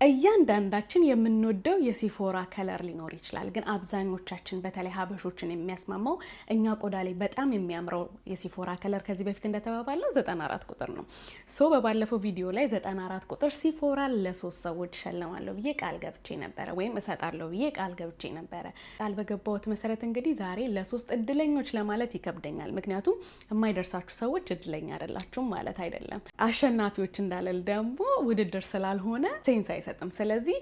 እያንዳንዳችን የምንወደው የሲፎራ ከለር ሊኖር ይችላል ግን አብዛኞቻችን በተለይ ሀበሾችን የሚያስማማው እኛ ቆዳ ላይ በጣም የሚያምረው የሲፎራ ከለር ከዚህ በፊት እንደተባባለው 94 ቁጥር ነው። በባለፈው ቪዲዮ ላይ 94 ቁጥር ሲፎራ ለ3 ሰዎች ሸልማለሁ ብዬ ቃል ገብቼ ነበር ወይም እሰጣለሁ ብዬ ቃል ገብቼ ነበር። ቃል በገባሁት መሰረት እንግዲህ ዛሬ ለ3 እድለኞች ለማለት ይከብደኛል ምክንያቱም የማይደርሳችሁ ሰዎች እድለኛ አይደላችሁም ማለት አይደለም። አሸናፊዎች እንዳለል ደግሞ ውድድር ስላልሆነ ሴንስ አይሰጥም። ስለዚህ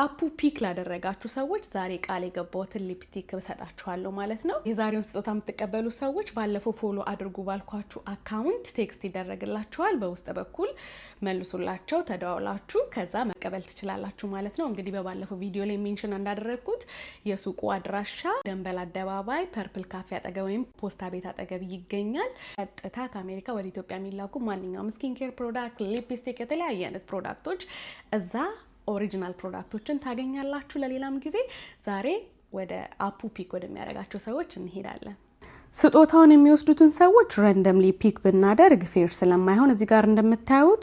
አፑ ፒክ ላደረጋችሁ ሰዎች ዛሬ ቃል የገባሁትን ሊፕስቲክ እሰጣችኋለሁ ማለት ነው። የዛሬውን ስጦታ የምትቀበሉ ሰዎች ባለፈው ፎሎ አድርጉ ባልኳችሁ አካውንት ቴክስት ይደረግላችኋል። በውስጥ በኩል መልሱላቸው ተደዋውላችሁ ከዛ መቀበል ትችላላችሁ ማለት ነው። እንግዲህ በባለፈው ቪዲዮ ላይ ሜንሽን እንዳደረግኩት የሱቁ አድራሻ ደንበል አደባባይ ፐርፕል ካፌ አጠገብ ወይም ፖስታ ቤት አጠገብ ይገኛል። ቀጥታ ከአሜሪካ ወደ ኢትዮጵያ የሚላኩ ማንኛውም ስኪን ኬር ፕሮዳክት፣ ሊፕስቲክ፣ የተለያየ አይነት ፕሮዳክቶች እዛ ኦሪጂናል ፕሮዳክቶችን ታገኛላችሁ። ለሌላም ጊዜ ዛሬ ወደ አፑ ፒክ ወደሚያደርጋቸው ሰዎች እንሄዳለን። ስጦታውን የሚወስዱትን ሰዎች ረንደምሊ ፒክ ብናደርግ ፌር ስለማይሆን እዚህ ጋር እንደምታዩት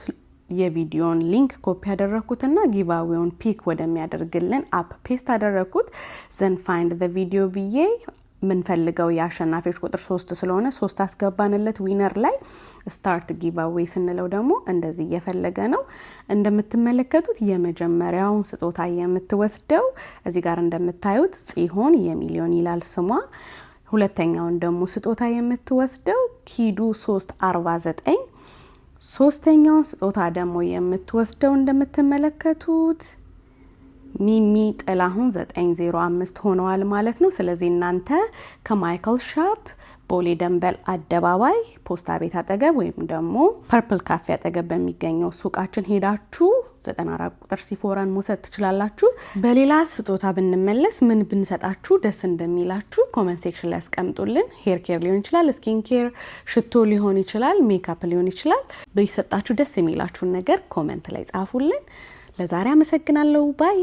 የቪዲዮን ሊንክ ኮፒ ያደረኩትና ጊቫዌውን ፒክ ወደሚያደርግልን አፕ ፔስት አደረኩት። ዘን ፋይንድ ዘ ቪዲዮ ብዬ ምንፈልገው የአሸናፊዎች ቁጥር 3 ስለሆነ 3 አስገባንለት ዊነር ላይ ስታርት ጊቫዌይ ስንለው ደግሞ እንደዚህ እየፈለገ ነው። እንደምትመለከቱት የመጀመሪያውን ስጦታ የምትወስደው እዚህ ጋር እንደምታዩት ጽዮን የሚሊዮን ይላል ስሟ። ሁለተኛውን ደግሞ ስጦታ የምትወስደው ኪዱ 349። ሶስተኛውን ስጦታ ደግሞ የምትወስደው እንደምትመለከቱት ሚሚ ጥላሁን 905 ሆነዋል ማለት ነው። ስለዚህ እናንተ ከማይክል ሻፕ ቦሌ ደንበል አደባባይ ፖስታ ቤት አጠገብ ወይም ደግሞ ፐርፕል ካፌ አጠገብ በሚገኘው ሱቃችን ሄዳችሁ 94 ቁጥር ሲፎራን መውሰድ ትችላላችሁ። በሌላ ስጦታ ብንመለስ ምን ብንሰጣችሁ ደስ እንደሚላችሁ ኮሜንት ሴክሽን ላይ አስቀምጡልን። ሄር ኬር ሊሆን ይችላል፣ ስኪን ኬር፣ ሽቶ ሊሆን ይችላል፣ ሜካፕ ሊሆን ይችላል። በይሰጣችሁ ደስ የሚላችሁን ነገር ኮሜንት ላይ ጻፉልን። ለዛሬ አመሰግናለሁ። ባይ